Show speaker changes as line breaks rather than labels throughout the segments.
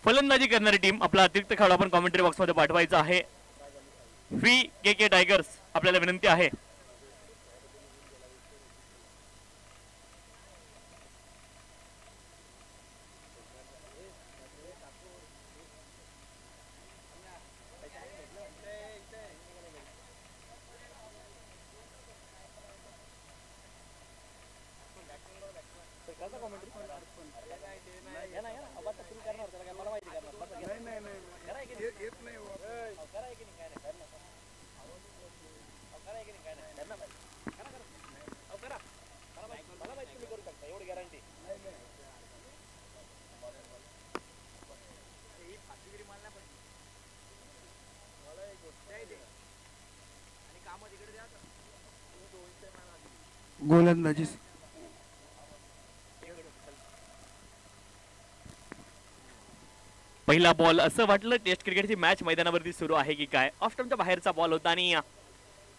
फलंदाजी करणारी टीम आपला अतिरिक्त खेळाडू आपण कॉमेंट्री बॉक्स मध्ये पाठवायचा आहे। VKK टायगर्स आपल्याला विनंती आहे।
गोलंदाजी
पहिला बॉल असं वाटलं टेस्ट क्रिकेटची मॅच मैदानावरती सुरू आहे की काय। ऑफ स्टंपच्या बाहेरचा बॉल होता आणि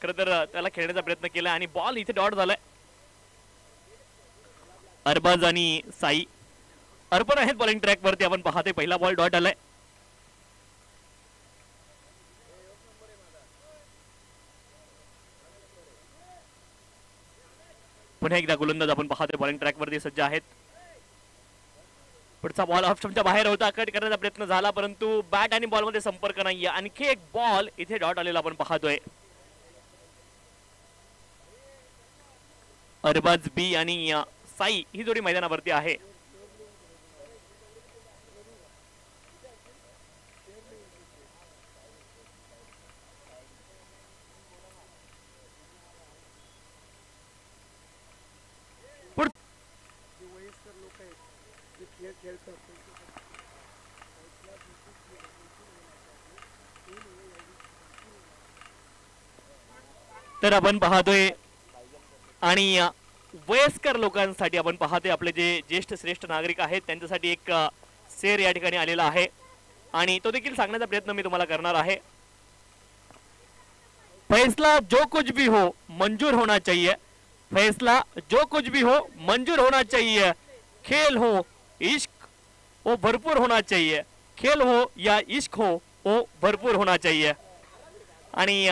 खरं तर त्याला खेळण्याचा प्रयत्न केला आणि बॉल इथे डॉट झालाय। अरबाज आणि साई अर्पण आहेत बॉलिंग ट्रॅक वरती आपण पाहतोय पहिला बॉल डॉट आलाय। पुन्हा एकदा गोलंदाज आपण पाहतोय बॉलिंग ट्रॅक वरती सज्ज आहेत। पुढचा बॉल ऑफ स्टंपच्या बाहेर होता, कट करण्याचा प्रयत्न झाला परंतु बॅट आणि बॉल मध्ये संपर्क नाहीये। आणखी एक बॉल इथे डॉट आलेला आपण पाहतोय। अरबाज बी आणि साई ही जोडी मैदानावरती आहे। तर आपण पाहतोय आणि वयस्कर लोकांसाठी आपण पाहतोय आपले जे ज्येष्ठ श्रेष्ठ नागरिक आहेत त्यांच्यासाठी एक शेर या ठिकाणी आलेला आहे आणि तो देखील सांगण्याचा प्रयत्न मी तुम्हाला करणार आहे। फैसला जो कुछ भी हो मंजूर होना चाहिए, फैसला जो कुछ भी हो मंजूर होना चाहिए, खेल हो इश्क वो भरपूर होना चाहिए, खेल हो या इश्क हो वो भरपूर होना चाहिए। आणि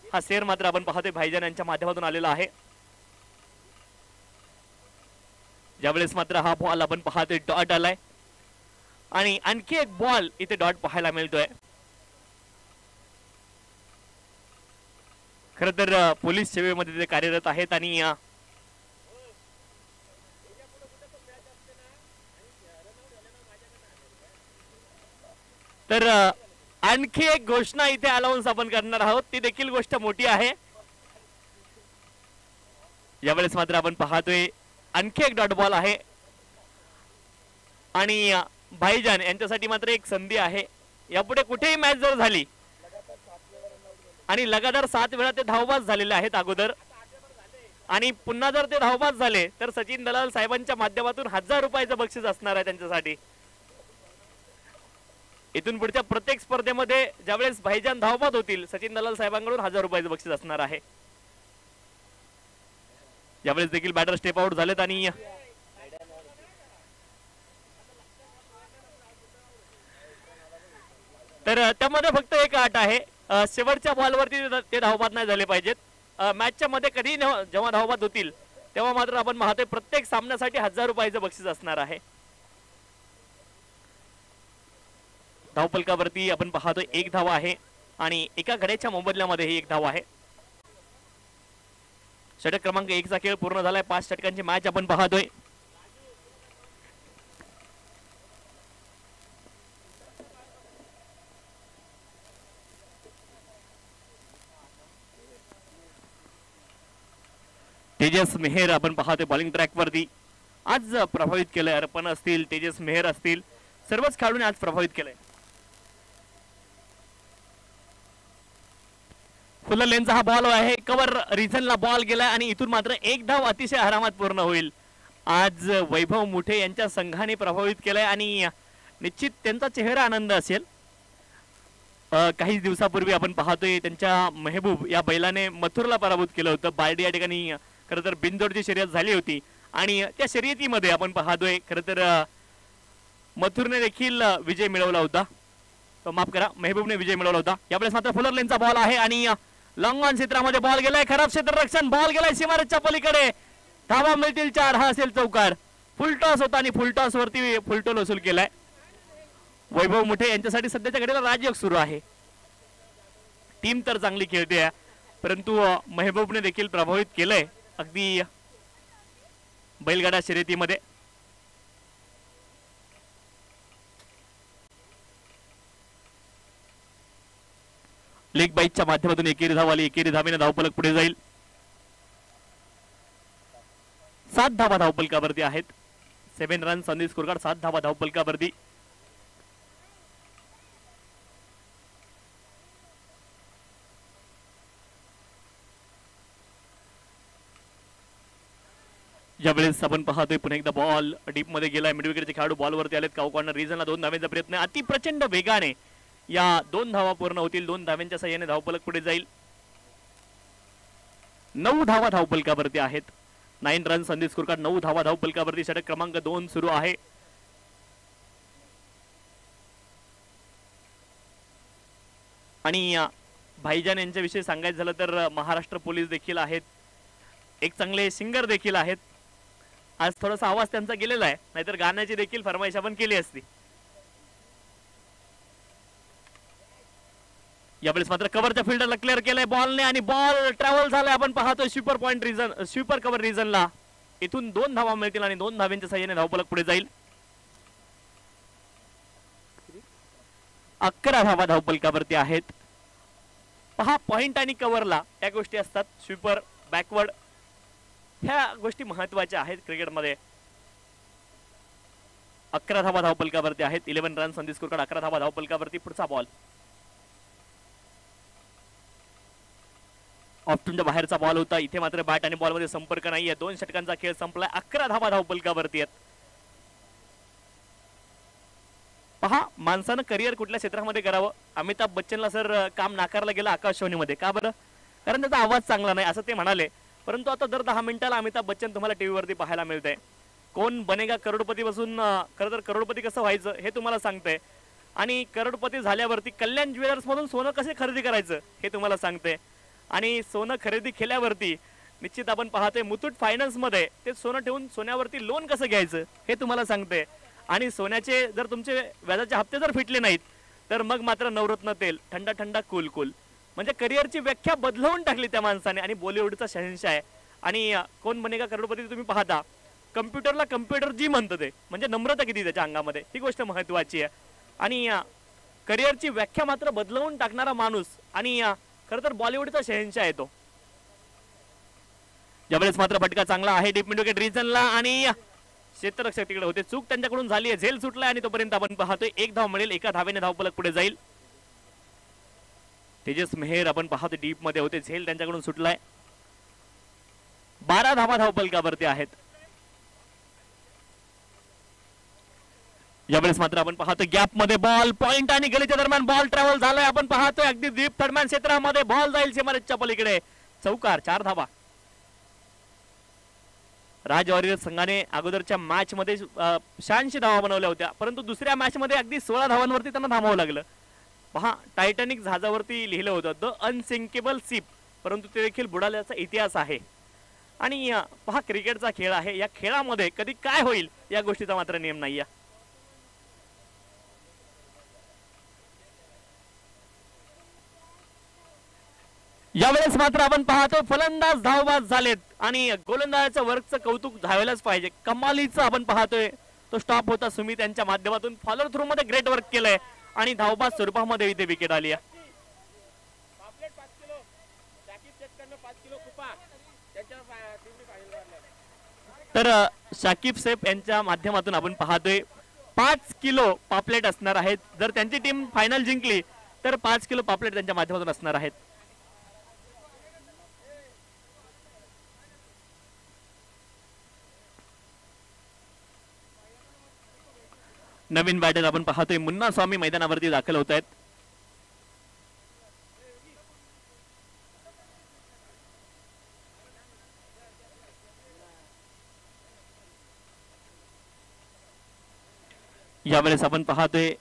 हा शेर मात्र आपण पाहतोय भाईजान यांच्या माध्यमातून आलेला आहे। ज्यावेळेस मात्र हा बॉल आपण पाहतोय डॉट आलाय आणि आणखी एक बॉल इथे डॉट पाहायला मिळतोय। खरं तर पोलीस सेवेमध्ये ते कार्यरत आहेत आणि तर आणखी एक घोषणा इथे अनाउन्स आपण करणार आहोत, ती देखील गोष्ट मोठी आहे। यावेळेस मात्र आपण पाहतोय आणखी एक डॉट बॉल आहे आणि भाईजान यांच्यासाठी मात्र एक संधी आहे। यापुढे कुठेही मॅच जर झाली आणि लगातार 7 वेळा ते धावबाद झालेले आहेत अगोदर आणि पुन्हा जर ते धावबाद झाले तर सचिन दलाल साहेबांच्या माध्यमातून 1000 रुपयाचं बक्षीस असणार आहे त्यांच्यासाठी। इथून पुढच्या प्रत्येक स्पर्धेमध्ये ज्यावेळेस भाईजान धावबाद होतील सचिन दलाल साहेबांकडून 1000 रुपयाचं बक्षीस असणार आहे। यावेळेस देखील बॅटर स्टेप आउट झालेत आणि तर त्यामध्ये फक्त एक अट आहे, शेवटच्या बॉलवरती ते धावबाद नाही झाले पाहिजेत। मॅचच्या मध्ये कधी जेव्हा धावबाद होतील तेव्हा मात्र आपण पाहतोय प्रत्येक सामन्यासाठी 1000 रुपयाचं बक्षीस असणार आहे। धावफलकावरती आपण पाहतोय 1 धाव आहे आणि एका गड्याच्या मोबदल्यामध्ये ही 1 धाव आहे। षटक क्रमांक 1 चा खेळ पूर्ण झालाय, 5 षटकांची मॅच आपण पाहतोय। तेजस मेहर आपण पाहतोय बॉलिंग ट्रॅक वरती, आज प्रभावित केलंय। अर्पण असतील, तेजस मेहर असतील, सर्वच खेळाडूंनी आज प्रभावित केलंय। फुल लेनचा हा बॉल आहे, कव्हर रिझनला बॉल गेलाय आणि इथून मात्र 1 धाव अतिशय आरामात पूर्ण होईल। आज वैभव मुठे यांच्या संघाने प्रभावित केलंय आणि निश्चित त्यांचा चेहरा आनंद असेल। काही दिवसापूर्वी आपण पाहतोय त्यांच्या मेहबूब या बैलाने मथुरला पराभूत केलं होतं। बार्डी या ठिकाणी खरं तर बिनजोडची शर्यत झाली होती आणि त्या शर्यतीमध्ये आपण पाहतोय खरं तर मथुरने देखील विजय मिळवला होता, माफ करा मेहबूबने विजय मिळवला होता. यावेळेस मात्र फुलर लेनचा बॉल आहे आणि लॉंग ऑन क्षेत्रामध्ये बॉल गेलाय, खराब क्षेत्ररक्षण, बॉल गेलाय सीमारेषच्या पलीकडे, धावा मिळतील 4, हा असेल चौकार. फुलटॉस होता आणि फुलटॉस वरती फुलटोल वसूल केलाय. वैभव मुठे यांच्यासाठी सध्याच्या घडीला राजयोग सुरू आहे. टीम तर चांगली खेळते परंतु मेहबूबने देखील प्रभावित केलंय अगदी बैलगाडा शर्यतीमध्ये. लेग बाईकच्या माध्यमातून एकेरी धाव आली, एकेरी धावेने धावफलक पुढे जाईल. 7 धावा धावफलकावरती आहेत. 7 रन्स ऑन दी स्कोरकार्ड, 7 धावा धावफलकावरती. ज्यावेळेस आपण पाहतोय पुन्हा एकदा बॉल डीप मध्ये गेलाय, मिडविकेटचे खेळाडू बॉलवरती आलेत. काउ कॉर्नर रिजनला 2 धावेचा प्रयत्न, अति प्रचंड वेगाने या 2 धावा पूर्ण होतील. 2 धाव्यांच्या सहाय्याने धावफलक पुढे जाईल. 9 धावा धावफलकावरती आहेत. 9 रन्स ऑन दी स्कोरकार्ड, 9 धावा धावफलकावरती. षटक क्रमांक 2 सुरू आहे. आणि भाईजान यांच्याविषयी सांगायचं झालं तर महाराष्ट्र पोलीस देखील आहेत, एक चांगले सिंगर देखील आहेत. आज थोडासा आवाज त्यांचा गेलेला आहे, नाहीतर गाण्याची देखील फरमाईश आपण केली असती. यावेळेस मात्र कव्हरच्या फिल्डरला क्लिअर केलंय बॉलने आणि बॉल ट्रॅव्हल झालाय. आपण पाहतोय sweeper point region, sweeper cover रिजनला. इथून 2 धावा मिळतील आणि 2 धाव्यांच्या सहाय्याने धावफलक पुढे जाईल. 11 धावा धावफलकावरती आहेत. पहा, पॉइंट आणि कव्हरला या गोष्टी असतात. स्वीपर, बॅकवर्ड, ह्या गोष्टी महत्वाच्या आहेत क्रिकेटमध्ये. 11 धावा धावफलकावरती आहेत. 11 रन्स ऑन दी स्कोरकार्ड, 11 धावा धावफलकावरती. पुढचा बॉल ऑप्टनच्या बाहेरचा बॉल होता. इथे मात्र बॅट आणि बॉलमध्ये संपर्क नाहीये. 2 षटकांचा खेळ संपलाय. 11 धावा धावफलकावरती आहेत. पहा, माणसानं करिअर कुठल्या क्षेत्रामध्ये करावं. अमिताभ बच्चनला सर काम नाकारलं गेलं आकाशवाणीमध्ये. का बरं? कारण त्याचा आवाज चांगला नाही असं ते म्हणाले. परंतु आता दर 10 मिनिटाला अमिताभ बच्चन तुम्हाला टीव्हीवरती पाहायला मिळतंय. कोण बनेगा करोडपती पासून खरं तर करोडपती कसं व्हायचं हे तुम्हाला सांगतंय. आणि करोडपती झाल्यावरती कल्याण ज्वेलर्स मधून सोनं कसे खरेदी करायचं हे तुम्हाला सांगते. आणि सोनं खरेदी केल्यावरती निश्चित आपण पाहतोय मुथूट फायनान्स मध्ये ते सोनं ठेवून सोन्यावरती लोन कसं घ्यायचं हे तुम्हाला सांगते. आणि सोन्याचे जर तुमचे व्याजाचे हप्ते जर फिटले नाहीत तर मग मात्र नवरत्न तेल, थंडा थंडा कूल कूल. म्हणजे करिअरची व्याख्या बदलवून टाकली त्या माणसाने. आणि बॉलिवूडचा शहंशाह आहे. आणि कोण बनेगा करोडपती तुम्ही पाहता, कम्प्युटरला कम्प्युटर जी म्हणतं ते, म्हणजे नम्रता किती त्याच्या अंगामध्ये, ही गोष्ट महत्वाची आहे. आणि करिअरची व्याख्या मात्र बदलवून टाकणारा माणूस आणि खरं तर बॉलिवूडचा शहंशाह आहे तो. ज्यावेळेस मात्र फटका चांगला आहे डीप मिड विकेट रिजनला आणि क्षेत्ररक्षक तिकडे होते. चूक त्यांच्याकडून झाली आहे. झेल सुटलाय आणि तोपर्यंत आपण पाहतोय 1 धाव मिळेल. 1 धावेने धावफलक पुढे जाईल. तेजस मेहर आपण पाहतोय डीप मध्ये होते. झेल त्यांच्याकडून सुटलाय. 12 धावा धावफलकावरती आहेत. यावेळेस मात्र आपण पाहतोय गॅप मध्ये बॉल, पॉइंट आणि गलीच्या दरम्यान बॉल ट्रॅव्हल झालाय. आपण पाहतोय अगदी डीप थर्डमॅन क्षेत्रामध्ये बॉल जाईल सीमारेषच्या पलीकडे. चौकार, 4 धावा. राज वॉरियर संघाने अगोदरच्या मॅच मध्ये 86 धावा बनवल्या होत्या, परंतु दुसऱ्या मॅच मध्ये अगदी 16 धावांवरती त्यांना थांबावं लागलं. पहा, टायटॅनिक जहाजावरती लिहिलं होतं द अनसिंकेबल शिप, परंतु ते देखील बुडाल्याचा इतिहास आहे. आणि पहा, क्रिकेटचा खेळ आहे. या खेळामध्ये कधी काय होईल या गोष्टीचा मात्र नियम नाहीये. यावेळेस मात्र आपण पाहतो फलंदाज धावबाद झालेत आणि गोलंदाजाच्या वर्कचं कौतुक झालेलंच पाहिजे. कमालीचं आपण पाहतोय तो स्टॉप होता सुमित यांच्या माध्यमातून. फॉलोअर थ्रू मध्ये ग्रेट वर्क केलंय आणि धावबाद स्वरूपामध्ये इथे विकेट आली आहे. तर शाकिब सेफ यांच्या माध्यमातून आपण पाहतोय 5 किलो पापलेट असणार आहेत. जर त्यांची टीम फायनल जिंकली तर 5 किलो पापलेट त्यांच्या माध्यमातून असणार आहेत. नवीन बॅटर आपण पाहतोय मुन्ना स्वामी मैदानावरती दाखल होत आहेत. यावेळेस आपण पाहतोय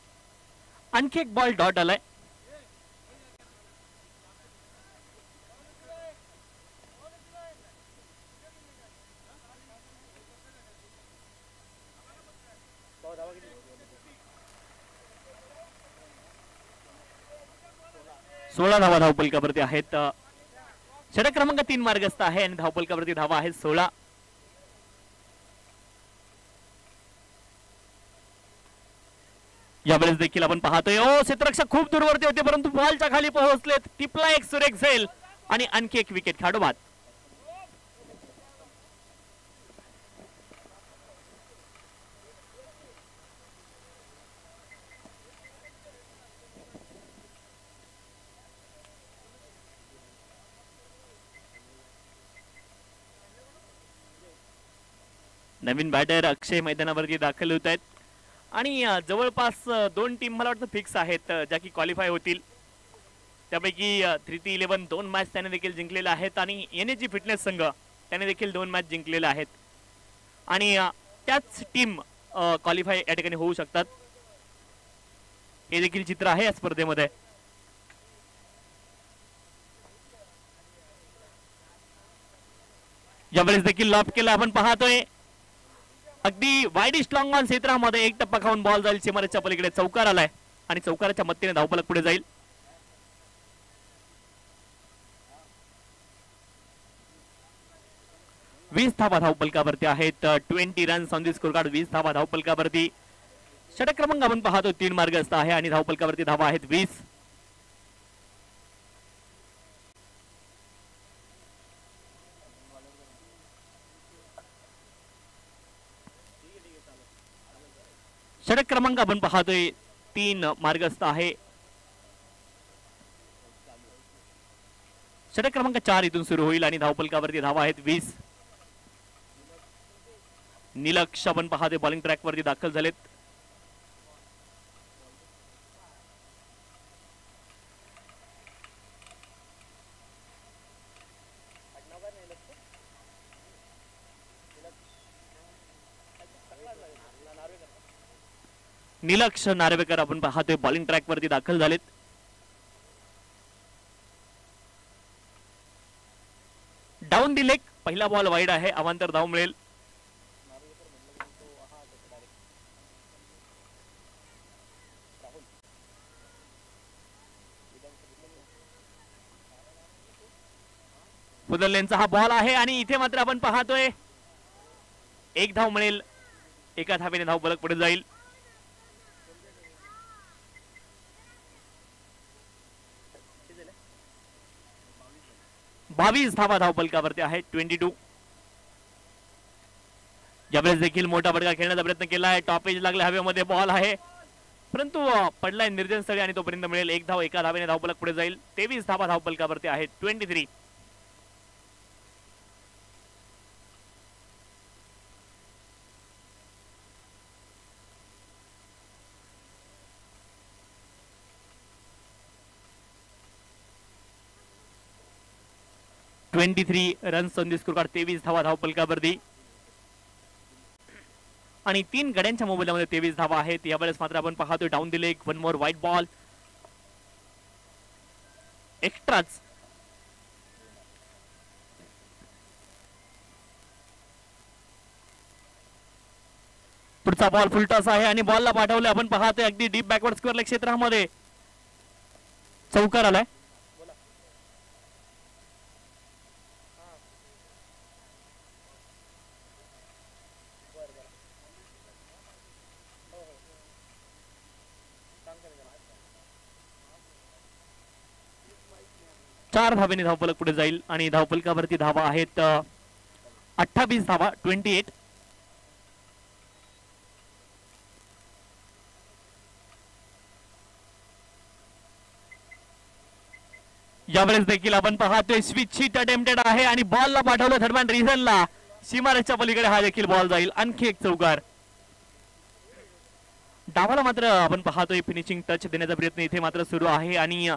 आणखी एक बॉल डॉट आलाय. सोळा धावा धावपलकावरती आहेत. षटक क्रमांक 3 मार्गस्थ आहे आणि धावपलकावरती धावा आहेत 16. यावेळेस देखील आपण पाहतोय क्षेत्ररक्षक खूप दूरवरती होते परंतु बॉलच्या खाली पोहोचलेत. टिपला एक सुरेख झेल आणि आणखी एक विकेट खाडोबाद. नवीन बॅटर अक्षय मैदानावरती दाखल होत आहेत आणि जवळपास 2 टीम मला वाटतं फिक्स आहेत ज्या की क्वालिफाय होतील. त्यापैकी 3T11 2 मॅच त्याने देखील जिंकलेल्या आहेत आणि NAG फिटनेस संघ त्याने देखील 2 मॅच जिंकलेल्या आहेत आणि त्याच टीम क्वालिफाय या ठिकाणी होऊ शकतात. हे देखील चित्र आहे या स्पर्धेमध्ये. यावेळेस देखील लॉब केला आपण पाहतोय. अगदी वाईडिश लॉंग ऑन क्षेत्रामध्ये एक टप्पा खाऊन बॉल जाईल सीमारेषेच्या पलीकडे. चौकार आलाय आणि चौकाराच्या मदतीने धावफलक पुढे जाईल. वीस धावा धावफलकावरती आहेत. 20 runs on the score card. 20 धावा धावफलकावरती. षटक क्रमांक आपण पाहतो 3 मार्गस्थ आहे आणि धावफलकावरती धावा आहेत 20. षटक क्रमांक आपण पाहतोय 3 मार्गस्थ आहे. षटक क्रमांक 4 इथून सुरू होईल आणि धावफलकावरती धावा आहेत 20. निलक्ष आपण पाहतोय बॉलिंग ट्रॅक वरती दाखल झालेत. निलक्ष नार्वेकर आपण पाहतोय बॉलिंग ट्रॅक वरती दाखल झालेत. Down the leg. पहिला बॉल वाईड आहे. अवांतर धाव मिळेल. फुदरलेनचा हा बॉल आहे आणि इथे मात्र आपण पाहतोय एक धाव मिळेल. एका धावेने धाव फलक पुढे जाईल. 22 धावा धावफलकावरती आहेत. 22. यावेळेस देखील मोठा फटका खेळण्याचा प्रयत्न केला आहे. टॉपेज लागले हवेमध्ये. बॉल आहे परंतु पडलाय निर्जन स्थळी आणि तोपर्यंत मिळेल एक धाव. एका धावेने धावफलक पुढे जाईल. 23 धावा धावफलकावरती आहेत. 23. Runs on the score card. 23 धावा धावफलकावरती आणि 3 गड्यांच्या मोबाईलमध्ये 23 धावा आहेत. यावेळेस मात्र आपण पाहतोय down the leg. 1 more wide ball. एक्स्ट्राच. पुढचा बॉल फुलटॉस आहे आणि बॉलला पाठवले आपण पाहतोय अगदी डीप बॅकवर्ड स्क्वेअर लेग क्षेत्रामध्ये. चौकार आलाय. चार धावेने धावफलक पुढे जाईल आणि धावफलकावरती धावा आहेत 28 धावा. 28. यावेळेस देखील आपण पाहतोय स्विच हिट अटेम्प्टेड आहे आणि बॉलला पाठवलं थर्डमॅन रिझनला. सीमारेषच्या पलीकडे हा देखील बॉल जाईल. आणखी एक चौकार. डावाला मात्र आपण पाहतोय फिनिशिंग टच देण्याचा प्रयत्न इथे मात्र सुरू आहे आणि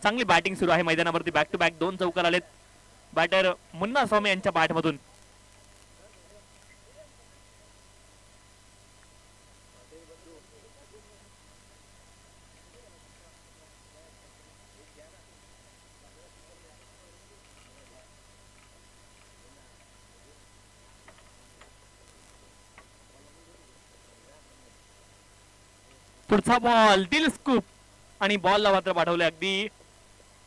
चांगली बॅटिंग सुरू आहे मैदानावरती. बॅक टू बॅक 2 चौकार आलेत बॅटर मुन्ना स्वामी यांच्या बॅटमधून. पुढचा बॉल दिल स्कूप आणि बॉलला मात्र पाठवले अगदी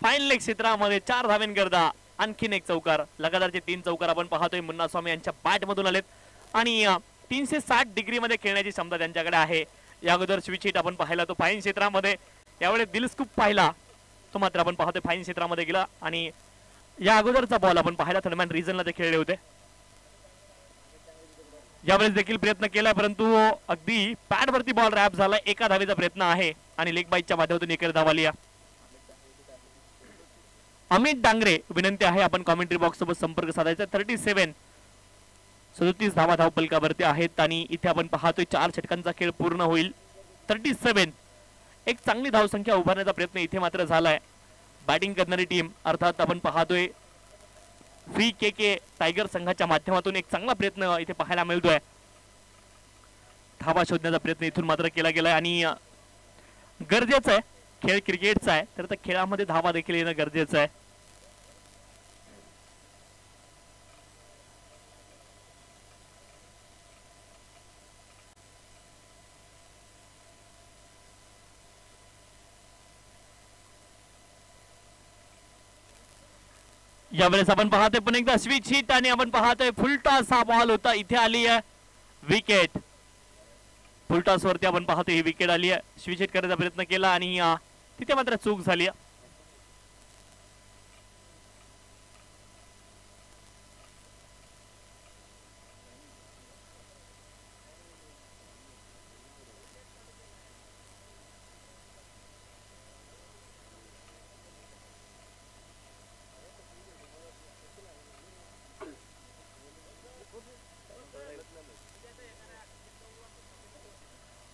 फाईन लेग क्षेत्रामध्ये 4 धावेंकरता आणखीन एक चौकार. लगातारचे 3 चौकार आपण पाहतोय मुन्ना स्वामी यांच्या बॅट मधून आलेत आणि 360 डिग्री मध्ये खेळण्याची क्षमता त्यांच्याकडे आहे. या अगोदर स्विच हिट आपण पाहिला तो फाईन क्षेत्रामध्ये, यावेळेस दिल स्कूप पाहिला तो मात्र आपण पाहतोय फाईन क्षेत्रामध्ये गेला आणि या अगोदरचा बॉल आपण पाहिला थर्डमॅन रिजनला ते खेळले होते. यावेळेस देखील प्रयत्न केला परंतु अगदी पॅड वरती बॉल रॅप झाला. एका धावेचा प्रयत्न आहे आणि लेग बाईटच्या माध्यमातून एक धाव आली. अमित डांगरे विनंती आहे आपण कॉमेंट्री बॉक्स सोबत संपर्क साधायचा. 37 धावा धाव पलकावरती आहेत आणि इथे आपण पाहतोय 4 षटकांचा खेळ पूर्ण होईल. 37 एक चांगली धावसंख्या उभारण्याचा प्रयत्न इथे मात्र झालाय. बॅटिंग करणारी टीम अर्थात आपण पाहतोय VKK टायगर संघाच्या माध्यमातून एक चांगला प्रयत्न इथे पाहायला मिळतोय. धावा शोधण्याचा प्रयत्न इथून मात्र केला गेलाय आणि गरजेचं आहे. खेळ क्रिकेटचा आहे तर त्या खेळामध्ये धावा देखील येणं गरजेचं आहे. यावेळेस आपण पाहतोय पण एकदा स्विच हिट आणि आपण पाहतोय फुलटॉस हा बॉल होता इथे आली आहे विकेट. फुलटॉस वरती आपण पाहतोय ही विकेट आली आहे. स्विच हिट करायचा प्रयत्न केला आणि तिथे मात्र चूक झाली.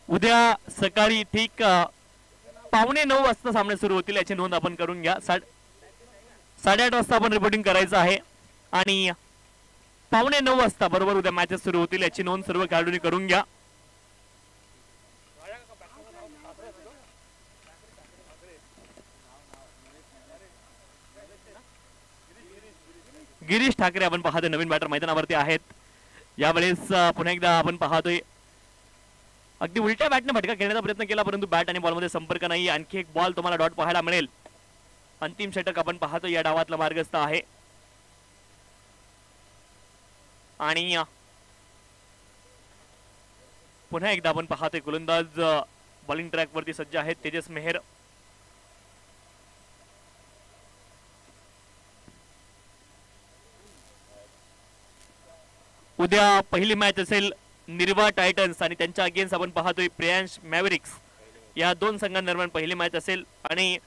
उद्या सकाळी ठीक 8:45 वाजता सामने सुरू होतील याची नोंद आपण करून घ्या. 8:30 वाजता आपण रिपोर्टिंग करायचं आहे आणि 8:45 वाजता बरोबर उद्या मॅचेस सुरू होतील याची नोंद सर्व खेळाडूंनी करून घ्या. गिरीश ठाकरे आपण पाहतोय नवीन बॅटर मैदानावरती आहेत. यावेळेस पुन्हा एकदा आपण पाहतोय अगदी उलट्या बॅटने फटका खेळण्याचा प्रयत्न केला परंतु बॅट आणि बॉलमध्ये संपर्क नाही. आणखी एक बॉल तुम्हाला डॉट पाहायला मिळेल. अंतिम षटक आपण पाहतो या डावातला मार्गस्थ आहे आणि पुन्हा एकदा आपण पाहतोय गोलंदाज बॉलिंग ट्रॅक वरती सज्ज आहेत तेजस मेहर. उद्या पहिली मॅच असेल निर्वा टायटन्स आणि त्यांच्या अगेन्स्ट आपण पाहतोय प्रियांश मॅव्हरिक्स. या दोन संघांदरम्यान पहिली मॅच असेल आणि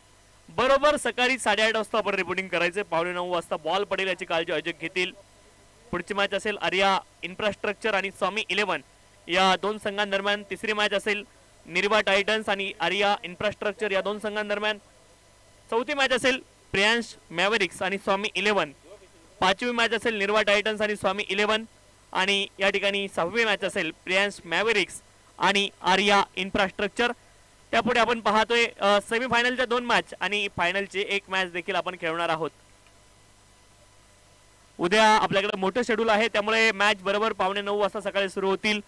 बरोबर सकाळी 8:30 वाजता आपण रिपोर्टिंग करायचे. 8:45 वाजता बॉल पडेल याची काळजी आयोजक घेतील. पुढची मॅच असेल आर्या इन्फ्रास्ट्रक्चर आणि स्वामी 11 या दोन संघांदरम्यान. तिसरी मॅच असेल निर्वा टायटन्स आणि आर्या इन्फ्रास्ट्रक्चर या दोन संघांदरम्यान. चौथी मॅच असेल प्रियांश मॅव्हरिक्स आणि स्वामी 11. पाचवी मॅच असेल निर्वा टायटन्स आणि स्वामी 11 आणि या ठिकाणी 6वी मॅच असेल प्रियांश मॅव्हरिक्स आणि आर्या इन्फ्रास्ट्रक्चर. त्यापुढे आपण पाहतोय सेमीफायनलच्या 2 मॅच आणि फायनलची 1 मॅच देखील आपण खेळणार आहोत. उद्या आपल्याकडे मोठं शेड्यूल आहे त्यामुळे मॅच बरोबर 8:45 वाजता सकाळी सुरू होतील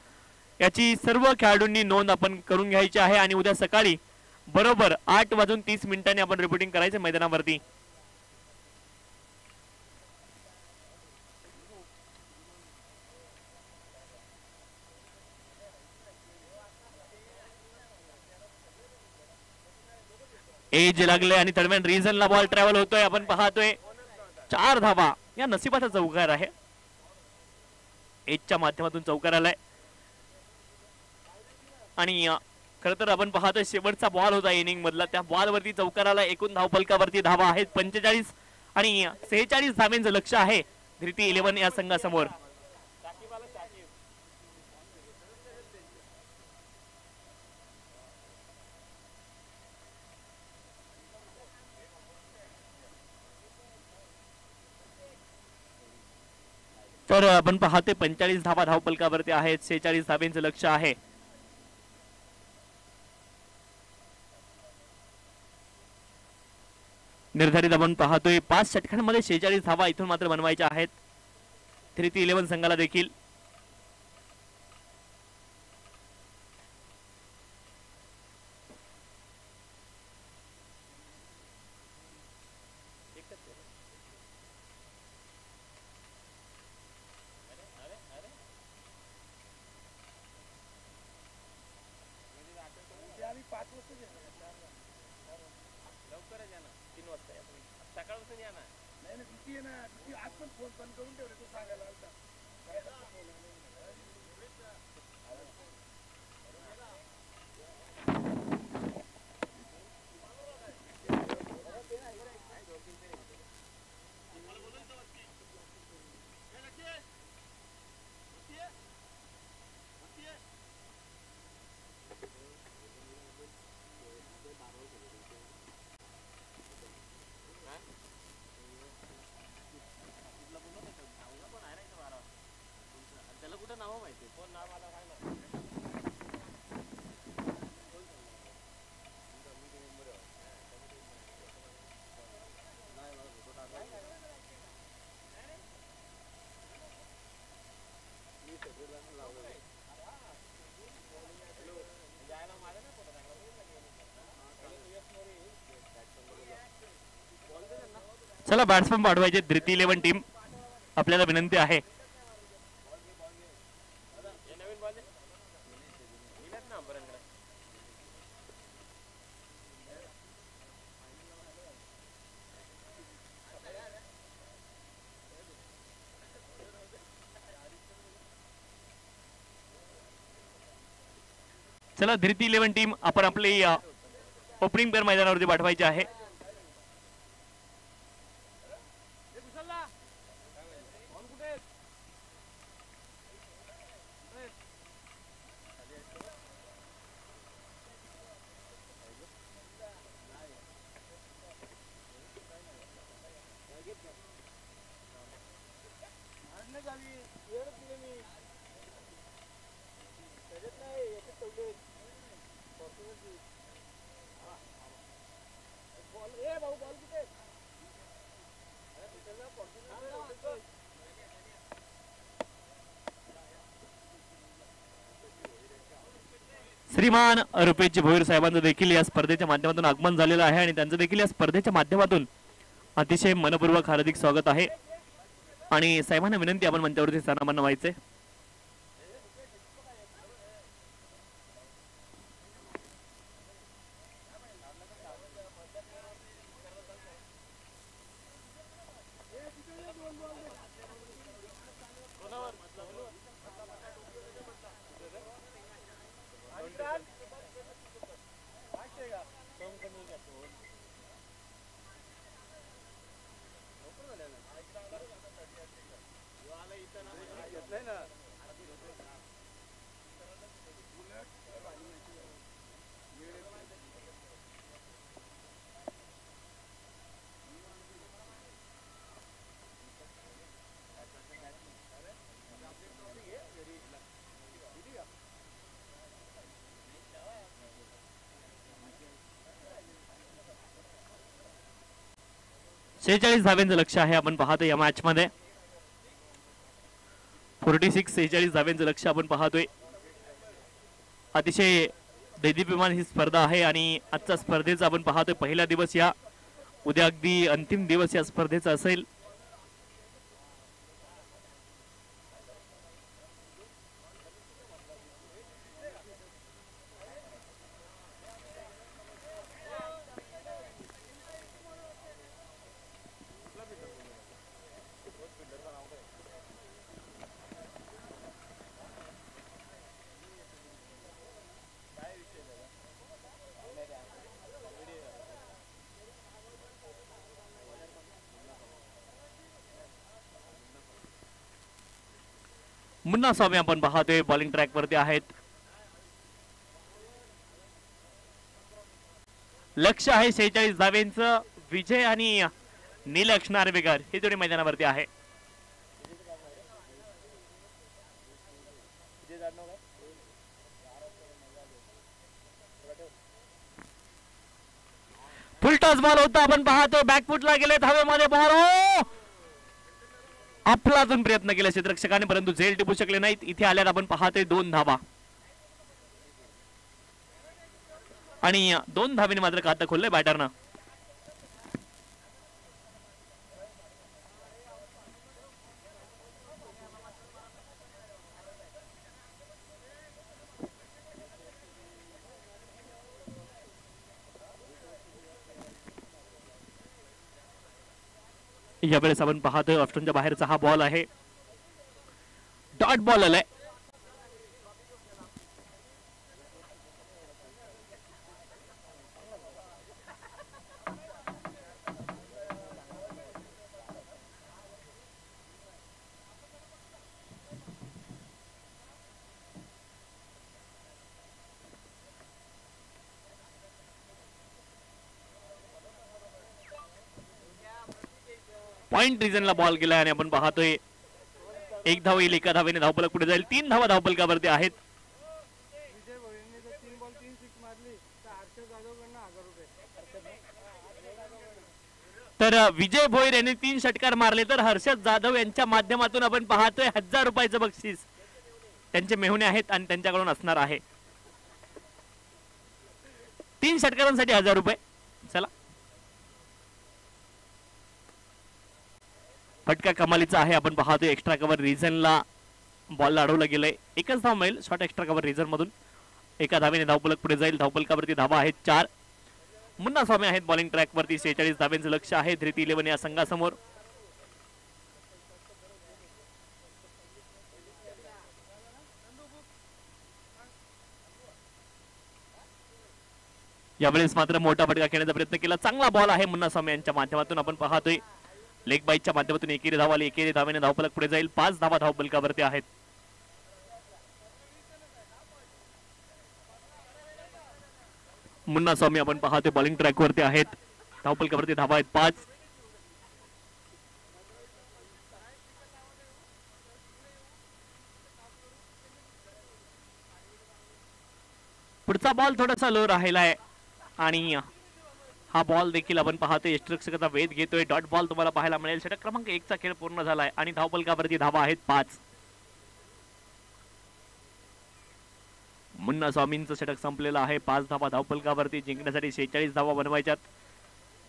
याची सर्व खेळाडूंनी नोंद आपण करून घ्यायची आहे आणि उद्या सकाळी बरोबर 8:30 आपण रिपोर्टिंग करायचं मैदानावरती. एज लागले आणि दरम्यान रिझनला बॉल ट्रॅव्हल होतोय. आपण पाहतोय 4 धावा या नशिबाचा चौकार आहे. एजच्या माध्यमातून चौकार आलाय आणि खरं तर आपण पाहतोय शेवटचा बॉल होता इनिंग मधला त्या बॉल वरती चौकार आला. एकूण धावफलकावरती धावा आहेत 45 आणि 46 धावांचं लक्ष आहे धृती 11 या संघासमोर. तर आपण पाहते 45 धावा धावपलकावरती आहेत. 46 धावांचं लक्ष आहे. निर्धारित आपण पाहतोय 5 षटकांमध्ये 46 धावा इथून मात्र बनवायच्या आहेत धृती 11 संघाला देखील. चला बॅट्समन पाठवायचे धृती 11 टीम आपल्याला विनंती आहे. चला धृती 11 टीम आपण आपली ओपनिंग पेअर मैदानावरती पाठवायची आहे. श्रीमान रुपेश भोईर साहेबांचं देखील या स्पर्धेच्या माध्यमातून आगमन झालेलं आहे आणि त्यांचं देखील या स्पर्धेच्या माध्यमातून अतिशय मनपूर्वक हार्दिक स्वागत आहे आणि साहेबांना विनंती आपण मंचावरती स्थानापन्न व्हायचे. शेहेचाळीस धाव्यांचं लक्ष आहे आपण पाहतोय या मॅच मध्ये. 46 धाव्यांचं लक्ष आपण पाहतोय. अतिशय दैदिप्यमान ही स्पर्धा आहे आणि आजच्या स्पर्धेचा आपण पाहतोय पहिला दिवस, या उद्या अगदी अंतिम दिवस या स्पर्धेचा असेल. मुन्ना स्वामी आपण पाहतोय बॉलिंग ट्रॅक वरती आहेत. लक्ष आहे 46 धाव्यांचं. विजय आणि नीलक्ष नार्वेकर हे जोडी मैदानावरती आहे. फुलटॉस बॉल होता आपण पाहतोय. बॅकफुटला गेले धावेमध्ये बॉल. आपला अजून प्रयत्न केला क्षेत्ररक्षकाने परंतु झेल टिपू शकले नाहीत. इथे आल्यात आपण पाहतोय 2 धावा आणि 2 धावेने मात्र खातं खोललंय बॅटरनं. यावेळेस आपण पाहतोय ऑप्शनच्या बाहेरचा हा बॉल आहे, डॉट बॉल आलाय. पॉइंट रिजनला बॉल गेलाय आणि आपण पाहतोय एक धाव येईल, एका धावेने धावफलक पुढे जाईल. 3 धावा धावफलकावरती आहेत. तर विजय भोईर यांनी 3 षटकार मारले तर हर्षद जाधव यांच्या माध्यमातून आपण पाहतोय 1000 रुपयाचं बक्षीस त्यांचे मेहुणे आहेत आणि त्यांच्याकडून असणार आहे. 3 षटकारांसाठी 1000 रुपये. चला, फटका कमालीचा आहे. आपण पाहतोय एक्स्ट्रा कव्हर रिझनला बॉल अडवला गेलाय. एकच धाव मिळेल शॉर्ट एक्स्ट्रा कव्हर रिझन मधून. एका धावेने धावफलक पुढे जाईल. धावफलकावरती धावा आहेत 4. मुन्ना स्वामी आहेत बॉलिंग ट्रॅक वरती. 46 धाव्यांचं लक्ष आहे धृती 11 या संघासमोर. यावेळेस मात्र मोठा फटका खेळण्याचा प्रयत्न केला. चांगला बॉल आहे मुन्ना स्वामी यांच्या माध्यमातून. आपण पाहतोय लेग बाईकच्या माध्यमातून एकेरी धाव आली. एकेरी धावेने धावफलक पुढे जाईल. 5 धावा धावफलकावरती आहेत. मुन्ना स्वामी आपण पाहतोय बॉलिंग ट्रॅक वरती आहेत. धावफलकावरती धावा आहेत 5. पुढचा बॉल थोडासा लो राहिला आहे आणि हा बॉल देखील आपण पाहतोय यष्टिरक्षकाचा वेध घेतोय. डॉट बॉल तुम्हाला पाहायला मिळेल. षटक क्रमांक 1 चा खेळ पूर्ण झालाय आणि धावफलकावरती धावा आहेत 5. मुन्ना स्वामींचं षटक संपलेलं आहे. 5 धावा धावफलकावरती. जिंकण्यासाठी 46 धावा बनवायच्यात.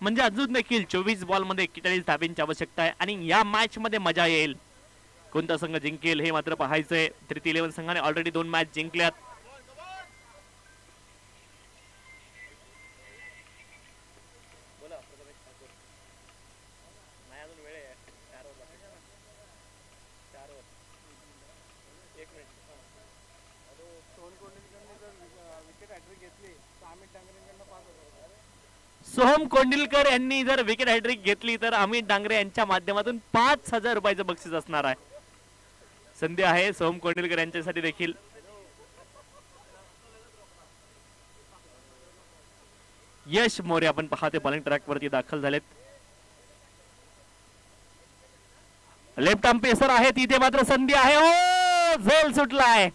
म्हणजे अजून देखील 24 बॉल मध्ये 41 धावांची आवश्यकता आहे आणि या मॅच मध्ये मजा येईल. कोणता संघ जिंकेल हे मात्र पाहायचंय. धृती 11 संघाने ऑलरेडी 2 मॅच जिंकल्यात. सोहम कोंडिलकर यांनी जर विकेट हॅट्रिक घेतली तर अमित डांगरे यांच्या माध्यमातून 5000 रुपयाचं बक्षीस असणार आहे. संधी आहे सोहम कोंडिलकर यांच्यासाठी देखील. यश मोरे आपण पाहते बॉलिंग ट्रॅक वरती दाखल झालेत. लेफ्ट आर्म पेसर आहे तिथे मात्र संधी आहे. ओ झेल सुटलाय.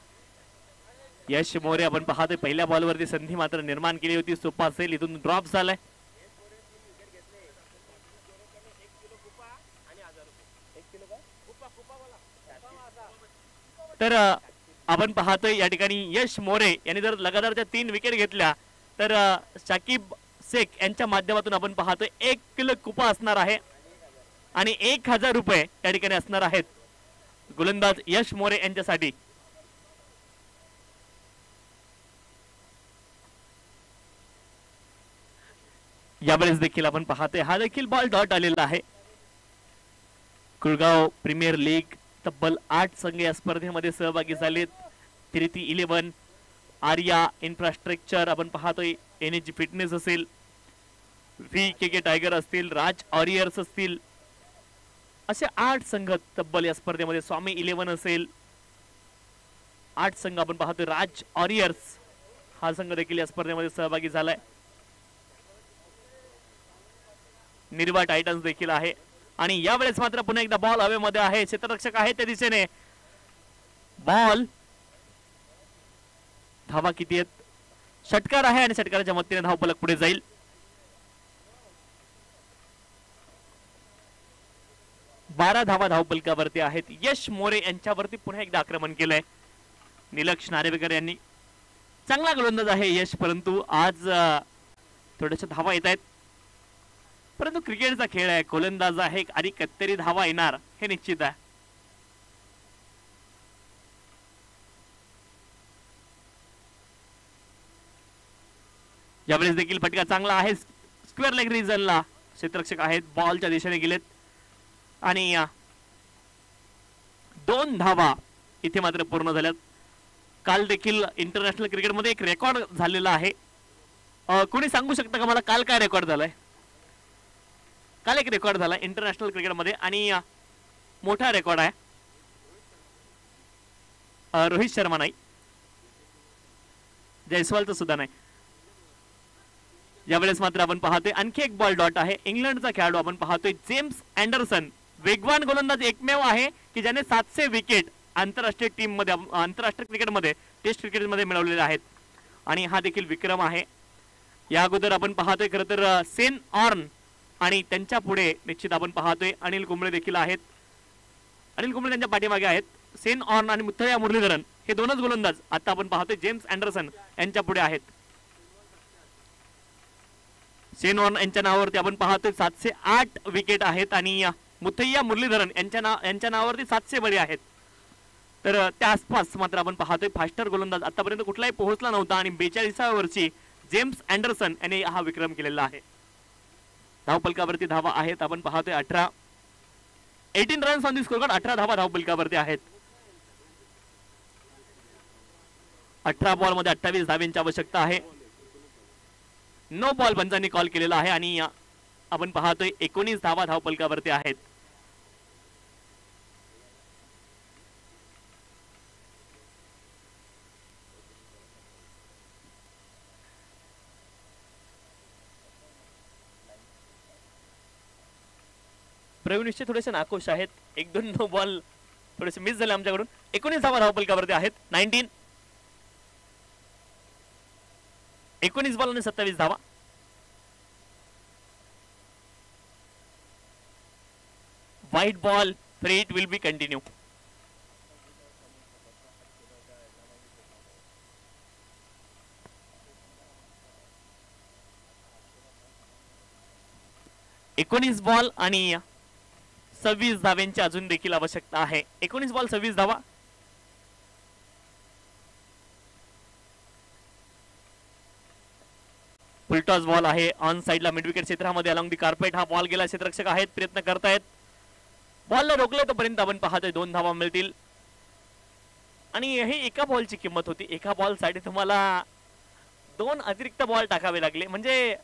यश मोरे आपण पाहतोय पहिल्या बॉलवरती संधी मात्र निर्माण केली होती. सोपा असेल इथून ड्रॉप झालाय. तर आपण पाहतोय या ठिकाणी यश मोरे यांनी जर लगातारच्या 3 विकेट घेतल्या तर शाकिब शेख यांच्या माध्यमातून आपण पाहतोय 1 किलो कुपा असणार आहे आणि 1000 रुपये या ठिकाणी असणार आहेत गोलंदाज यश मोरे यांच्यासाठी. यावेळेस देखील आपण पाहतोय हा देखील बॉल डॉट आलेला आहे. कुळगाव प्रीमियर लीग तब्बल 8 संघ या स्पर्धेमध्ये सहभागी झालेत. धृती 11, आर्या इन्फ्रास्ट्रक्चर आपण पाहतोय, एनएजी फिटनेस असेल, VKK टायगर असतील, राज वॉरियर्स असतील, असे 8 संघ तब्बल या स्पर्धेमध्ये. स्वामी 11 असेल, 8 संघ आपण पाहतोय. राज वॉरियर्स हा संघ देखील या स्पर्धेमध्ये सहभागी झालाय. निर्वा टायटन्स देखील आहे आणि यावेळेस मात्र पुन्हा एकदा बॉल हवेमध्ये आहे. क्षेत्ररक्षक आहे त्या दिशेने. बॉल धावा किती आहेत? षटकार आहे आणि षटकाराच्या मदतीने धावफलक पुढे जाईल. बारा धावा धावफलकावरती आहेत. यश मोरे यांच्यावरती पुन्हा एकदा आक्रमण केलंय निलक्ष नारेवेकर यांनी. चांगला गोलंदाज आहे यश, परंतु आज थोड्याशा धावा येत आहेत. परंतु क्रिकेटचा खेळ आहे, गोलंदाज आहे आणि कत्तरी धावा येणार हे निश्चित आहे. यावेळेस देखील फटका चांगला आहे स्क्वेअर लेग रिजनला. क्षेत्ररक्षक आहेत, बॉलच्या दिशेने गेलेत. आणि 2 धावा इथे मात्र पूर्ण झाल्यात. काल देखील इंटरनॅशनल क्रिकेटमध्ये एक रेकॉर्ड झालेला आहे. कोणी सांगू शकतं का मला काल काय रेकॉर्ड झालाय? काल एक रेकॉर्ड झाला इंटरनॅशनल क्रिकेटमध्ये आणि मोठा रेकॉर्ड आहे. रोहित शर्मा नाही, जयस्वालचं सुद्धा नाही. यावेळेस मात्र आपण पाहतोय आणखी एक बॉल डॉट आहे. इंग्लंडचा खेळाडू आपण पाहतोय जेम्स अँडरसन, वेगवान गोलंदाज एकमेव आहे की ज्याने 700 विकेट आंतरराष्ट्रीय टीम मध्ये, आंतरराष्ट्रीय क्रिकेटमध्ये, टेस्ट क्रिकेटमध्ये मिळवलेले आहेत आणि हा देखील विक्रम आहे. या अगोदर आपण पाहतोय खरं तर सेन ऑर्न आणि त्यांच्या पुढे निश्चित आपण पाहतोय अनिल कुंबळे देखील आहेत. अनिल कुंबळे त्यांच्या पाठीमागे आहेत. सेन ऑर्न आणि मुथय्या मुरलीधरन हे दोनच गोलंदाज आता आपण पाहतोय जेम्स अँडरसन यांच्या पुढे आहेत. सेन ऑर्न यांच्या नावावरती आपण पाहतोय 708 विकेट आहेत आणि मुथय्या मुरलीधरन यांच्या नावावरती 700 बळी आहेत. तर त्या आसपास मात्र आपण पाहतोय फास्टर गोलंदाज आतापर्यंत कुठलाही पोहोचला नव्हता आणि 42व्या वर्षी जेम्स अँडरसन यांनी हा विक्रम केलेला आहे. धावपलकावरती धावा आहेत आपण पाहतोय 18 रन्स ऑन दी स्कोरकार्ड. 18 धावा धावपलकावरती आहेत. 18 बॉल मध्ये 28 धावांची आवश्यकता आहे. नो बॉल पंचांनी कॉल केलेला आहे आणि आपण पाहतोय 19 धावा धावपलकावरती आहेत. प्रवीणचे थोडेसे नाखुश आहेत. 1-2 नो बॉल थोडेसे मिस झाले आमच्याकडून. 19 धावा धावपलकावरती आहेत. 19 बॉल आणि 27 धावा. White ball, free hit will be continue. एकोणीस बॉल आणि 26 धाव्यांची अजून देखील आवश्यकता आहे. 19 बॉल 26 धावा. फुलटॉस बॉल आहे ऑन साइडला मिड विकेट क्षेत्रामध्ये अलॉंग दी कार्पेट. हा बॉल गेला. क्षेत्ररक्षक आहेत, प्रयत्न करतायत. बॉलला रोखले तोपर्यंत आपण पाहतोय 2 धावा मिळतील आणि हे एका बॉलची किंमत होती. एका बॉल साठी तुम्हाला 2 अतिरिक्त बॉल टाकावे लागले. म्हणजे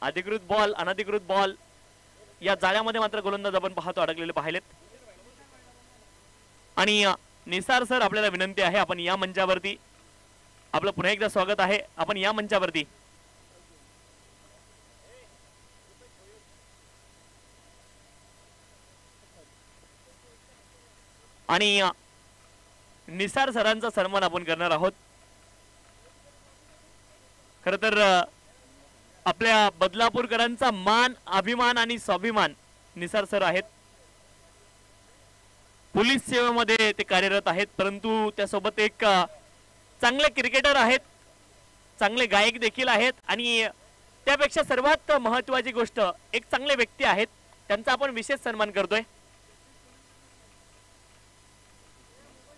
अधिकृत बॉल, अनधिकृत बॉल या जाळ्यामध्ये मात्र गोलंदाज आपण पाहतो अडकलेले पाहिलेत. आणि निसार सर आपल्याला विनंती आहे आपण या मंचावरती, आपलं पुन्हा एकदा स्वागत आहे. आपण या मंचावरती आणि निसार सरांचा सन्मान आपण करणार आहोत. खर तर आपल्या बदलापूरकरांचा मान, अभिमान आणि स्वाभिमान निसार सर आहेत. पोलीस सेवेमध्ये ते कार्यरत आहेत, परंतु त्यासोबत एक चांगले क्रिकेटर आहेत, चांगले गायक देखील आहेत आणि त्यापेक्षा सर्वात महत्त्वाची गोष्ट एक चांगले व्यक्ती आहेत. त्यांचा आपण विशेष सन्मान करतोय.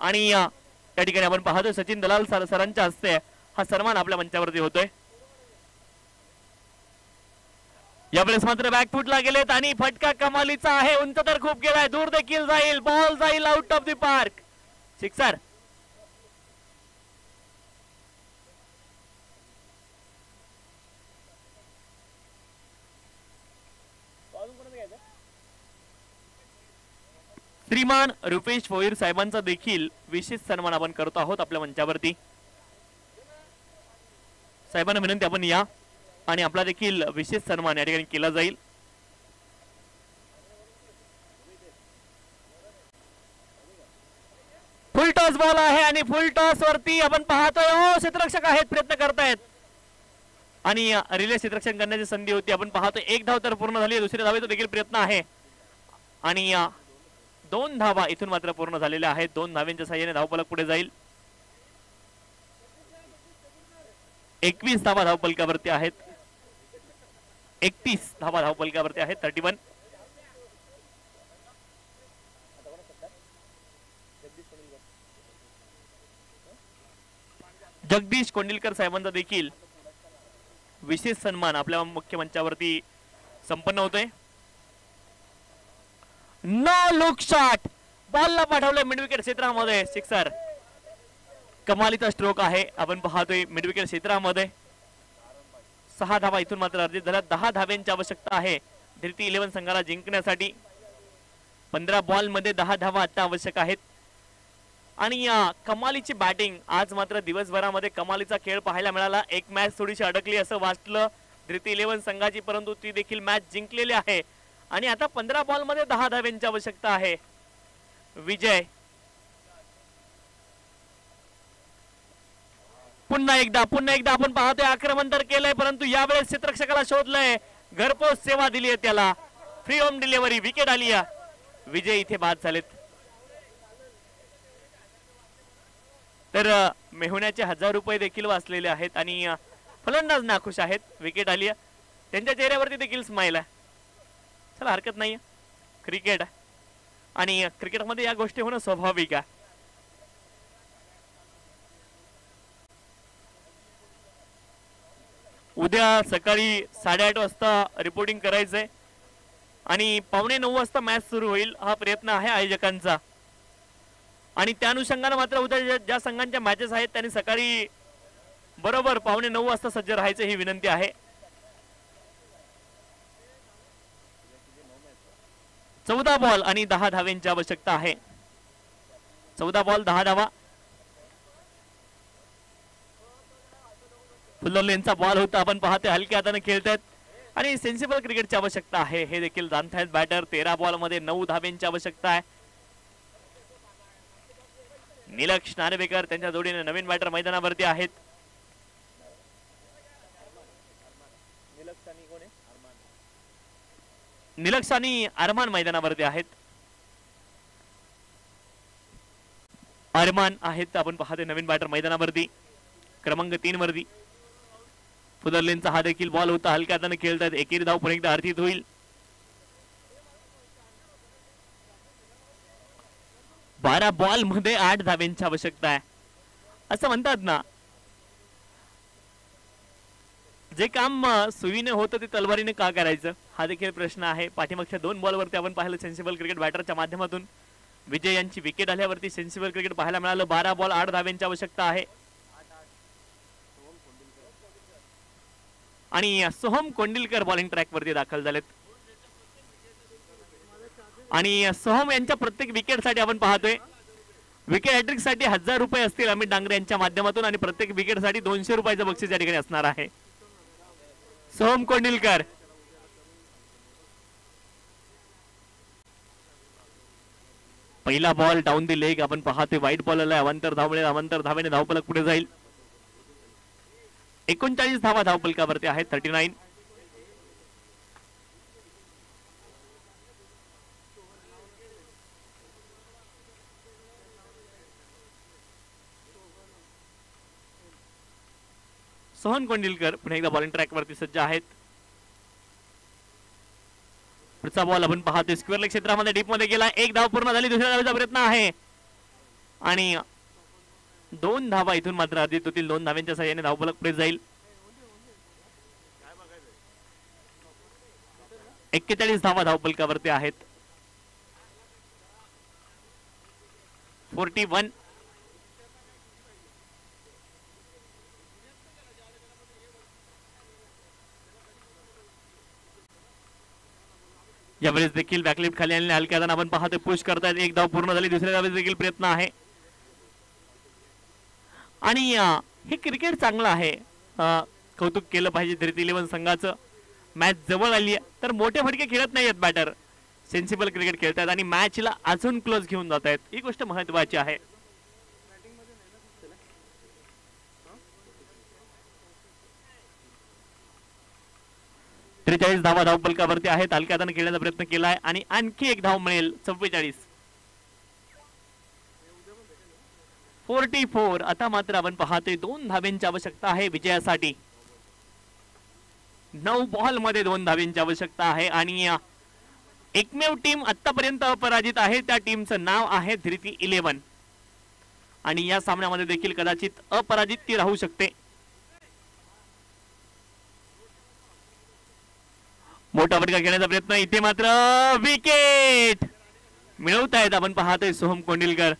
आणि त्या ठिकाणी आपण पाहतोय सचिन दलाल सरांच्या हस्ते हा सन्मान आपल्या मंचावरती होतोय. यावेळेस मात्र बॅकफुटला गेलेत आणि फटका कमालीचा आहे. उंच तर खूप गेलाय, दूर देखील जाईल. बॉल जाईल out of the park. Sixer. श्रीमान रुपेश भोईर साहेबांचा देखील विशेष सन्मान आपण करतो आहोत आपल्या मंचावरती. साहेबांना विनंती आपण या आणि आपला देखील विशेष सन्मान या ठिकाणी केला जाईल. फुल टॉस बॉल आहे आणि फुल टॉस वरती आपण पाहतोय क्षेत्ररक्षक आहेत, प्रयत्न करतायत आणि रिले क्षेत्ररक्षण करण्याची संधी होती. आपण पाहतोय 1 धाव तर पूर्ण झाली. दुसऱ्या धावेचा देखील प्रयत्न आहे आणि 2 धावा इथून मात्र पूर्ण झालेल्या आहेत. 2 धावांच्या साहाय्याने धावफलक पुढे जाईल. 21 धावा धावफलकावरती आहेत. 31 धावा धावफलकावरती आहेत. 31. जगदीश कोंडिलकर साहेबांचा देखील विशेष सन्मान आपल्या मुख्य मंचावरती संपन्न होतोय. नो लुक शॉट, बॉलला पाठवलंय मिड विकेट क्षेत्रामध्ये, सिक्सर. कमालीचा स्ट्रोक आहे, आपण पाहतोय मिड विकेट क्षेत्रामध्ये. 6 धावा इथून मात्र अर्जित झाल्या. 10 धाव्यांची आवश्यकता आहे धृती 11 संघाला जिंकण्यासाठी. 15 बॉल मध्ये 10 धावा आता आवश्यक आहेत. आणि कमालीची बॅटिंग आज मात्र दिवसभरामध्ये कमालीचा खेळ पाहायला मिळाला. एक मॅच थोडीशी अडकली असं वाटलं धृती 11 संघाची, परंतु ती देखील मॅच जिंकलेली आहे. आणि आता 15 बॉल मध्ये 10 धाव्यांची आवश्यकता आहे. विजय पुन्हा एकदा आपण पाहतोय आक्रमण तर केलंय, परंतु यावेळेस क्षेत्ररक्षकाला शोधलंय, घरपोच सेवा दिली आहे त्याला, फ्री होम डिलिव्हरी, विकेट आली. विजय इथे बाद झालेत. तर मेहुण्याचे 1000 रुपये देखील वाचलेले आहेत आणि फलंदाज नाखुश आहेत. विकेट आली, त्यांच्या चेहऱ्यावरती देखील स्माइल आहे. चला हरकत नाही, क्रिकेट आणि क्रिकेटमध्ये या गोष्टी होणं स्वाभाविक आहे. उद्या सकाळी 8:30 वाजता रिपोर्टिंग करायचंय आणि 8:45 वाजता मॅच सुरू होईल, हा प्रयत्न आहे आयोजकांचा. आणि त्या अनुषंगाने मात्र उद्या ज्या संघांच्या मॅचेस आहेत त्यांनी सकाळी बरोबर 8:45 वाजता सज्ज राहायचं ही विनंती आहे. 14 बॉल आणि 10 धाव्यांची आवश्यकता आहे. 14 बॉल 10 धावा. फुलरलेनचा बॉल होता, आपण पाहतोय हलक्या हाताने खेळतायत आणि सेन्सिबल क्रिकेटची आवश्यकता आहे हे देखील जाणतायत बॅटर. 13 बॉल मध्ये 9 धाव्यांची आवश्यकता आहे. निलक्ष नार्वेकर त्यांच्या जोडीने नवीन बॅटर मैदानावरती आहेत. निलक्ष आणि अरमान मैदानावरती आहेत. अरमान आहेत आपण पाहतोय नवीन बॅटर मैदानावरती, क्रमांक 3 वरती. फुदरलेनचा हा देखील बॉल होता, हलक्या हाताने खेळतात. एकेरी धाव पुन्हा एकदा अर्थित होईल. 12 बॉल मध्ये 8 धाव्यांची आवश्यकता आहे. असं म्हणतात ना, जे काम सुईने होतं ते तलवारीने का करायचं, हा देखील प्रश्न आहे. पाठीमागच्या 2 बॉलवरती आपण पाहिलं सेन्सिबल क्रिकेट बॅटरच्या माध्यमातून विजय यांची विकेट आल्यावरती सेन्सिबल क्रिकेट पाहायला मिळालं. 12 बॉल 8 धाव्यांची आवश्यकता आहे. आणि सोहम कोंडिलकर बॉलिंग ट्रॅक वरती दाखल झालेत. आणि सोहम यांच्या प्रत्येक विकेट साठी आपण पाहतोय विकेट हॅट्रिक साठी 1000 रुपये असतील अमित डांगरे यांच्या माध्यमातून आणि प्रत्येक विकेट साठी 200 रुपयाचं बक्षीस या ठिकाणी असणार आहे. सोहम कोंडिलकर पहिला बॉल डाऊन दी लेग आपण पाहतोय. वाईट बॉल आलाय, अवांतर धाव मिळेल. अवांतर धावेने धावफलक पुढे जाईल. 39 धावा धावफलकावरती आहेत. 39. सोहन कोंडिलकर पुन्हा एकदा बॉलिंग ट्रॅक वरती सज्ज आहेत. पुढचा बॉल आपण पाहतोय स्क्वेअर लेग क्षेत्रामध्ये डीप मध्ये गेला. 1 धाव पूर्ण झाली. दुसऱ्या धावेचा प्रयत्न आहे आणि 2 धावा इथून मात्र अर्जित होतील. 2 धाव्यांच्या सहाय्याने धावफलक पुढे जाईल. 41 धावा धावफलकावरती आहेत. 41. यावेळेस देखील बॅकलिफ्ट खाली आणले, हलक्या हाताने आपण पाहतोय पुश करतायत. 1 धाव पूर्ण झाली. दुसऱ्या धावेचा देखील प्रयत्न आहे आणि हे क्रिकेट चांगलं आहे. कौतुक केलं पाहिजे धृती 11 संघाचं. मॅच जवळ आली तर मोठे फटके खेळत नाहीयेत बॅटर, सेन्सिबल क्रिकेट खेळतात आणि मॅचला अजून क्लोज घेऊन जात आहेत. ही गोष्ट महत्वाची आहे. त्रेचाळीस धावा धावफलकावरती आहेत. हलक्या हाताने खेळण्याचा प्रयत्न केलाय आणि आणखी 1 धाव मिळेल. 44. 44. आता मात्र आपण पाहतोय 2 धाव्यांची आवश्यकता आहे विजयासाठी. 9 बॉल मध्ये 2 धाव्यांची आवश्यकता आहे आणि एकमेव टीम आतापर्यंत अपराजित आहे. त्या टीमचं नाव आहे धृती 11 आणि या सामन्यामध्ये देखील कदाचित अपराजित ती राहू शकते. मोठा फटका घेण्याचा प्रयत्न. इथे मात्र विकेट. मिळवतायत आपण पाहतोय सोहम कोंडिलकर.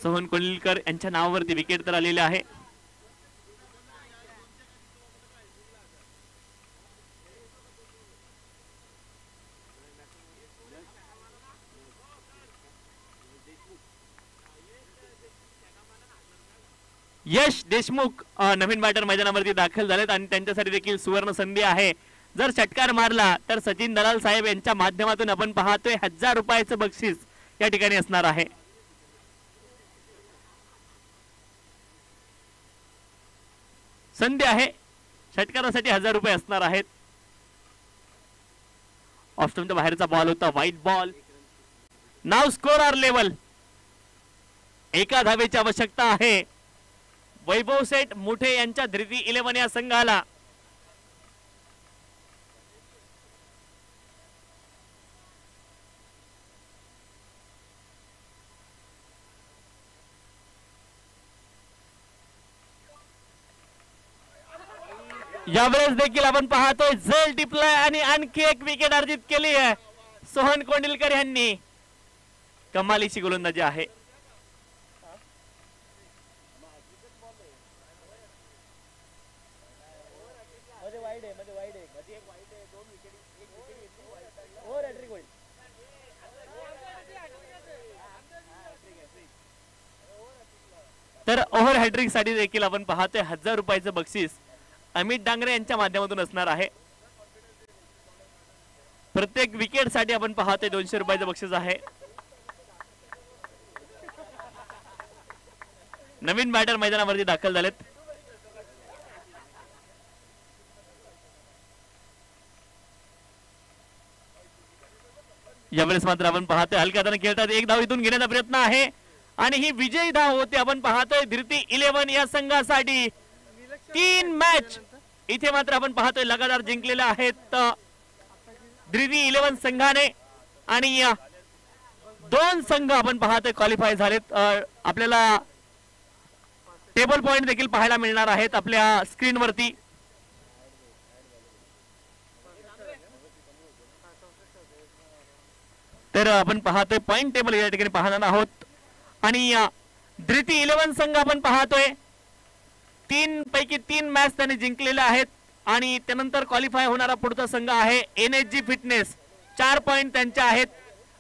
सोहम कोंडिलकर यांच्या नावावरती विकेट तर आलेले आहे. यश देशमुख नवीन बॅटर मैदानावरती दाखल झालेत आणि त्यांच्यासाठी देखील सुवर्ण संधी आहे. जर षटकार मारला तर सचिन दलाल साहेब यांच्या माध्यमातून आपण पाहतोय 1000 रुपयाचं बक्षीस या ठिकाणी असणार आहे. संधी आहे, षटकारासाठी 1000 रुपये असणार आहेत. ऑफस्टंपच्या बाहेरचा बॉल होता, वाईट बॉल. नाव स्कोर आर लेवल. एका धावेची आवश्यकता आहे वैभव सेठ मुठे यांच्या धृती 11 या संघाला. यावेळेस देखील आपण पाहतोय झेल टिपलाय आणि आणखी एक विकेट अर्जित केली आहे सोहन कोंडिलकर यांनी. कमालीची गोलंदाजी आहे. तर ओव्हर हॅट्रिक साठी देखील आपण पाहतोय 1000 रुपयाचं बक्षीस अमित डांगरे यांच्या माध्यमातून असणार आहे. प्रत्येक विकेट साठी आपण पाहतोय 200 रुपयाचं बक्षीस आहे. नवीन बॅटर मैदानावरती दाखल झालेत. यावेळेस मात्र आपण पाहतोय हलक्या हाताने खेळतात. एक धाव इथून घेण्याचा प्रयत्न आहे आणि ही विजयी धाव होते. आपण पाहतोय धृती 11 या संघासाठी 3 मॅच इथे मात्र आपण पाहतोय लगातार जिंकलेल्या आहेत धृती 11 संघाने आणि 2 संघ आपण पाहतोय क्वालिफाय झालेत. आपल्याला टेबल पॉइंट देखील पाहायला मिळणार आहेत आपल्या स्क्रीनवरती. तर आपण पाहतोय पॉइंट टेबल या ठिकाणी पाहणार आहोत आणि धृती 11 संघ आपण पाहतोय 3 पैकी 3 मॅच त्यांनी जिंकलेल्या आहेत आणि त्यानंतर क्वालिफाय होणारा पुढचा संघ आहे NSG फिटनेस. 4 पॉइंट त्यांचे आहेत.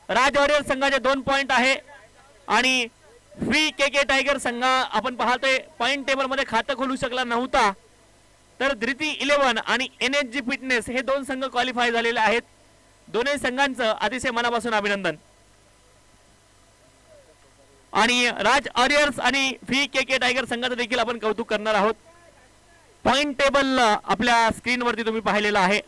राज वॉरियर संघाचे 2 पॉइंट आहे आणि VKK टायगर संघ आपण पाहतोय पॉइंट टेबल मध्ये खातं खोलू शकला नव्हता. तर धृती 11 आणि NSG फिटनेस हे 2 संघ क्वालिफाय झालेले आहेत. दोन्ही संघांचं अतिशय मनापासून अभिनंदन. आणि राज वॉरियर्स आणि VKK टायगर संघाचं देखील आपण कौतुक करणार आहोत. पॉइंट टेबल आपल्या स्क्रीनवरती तुम्ही पाहिलेलं आहे.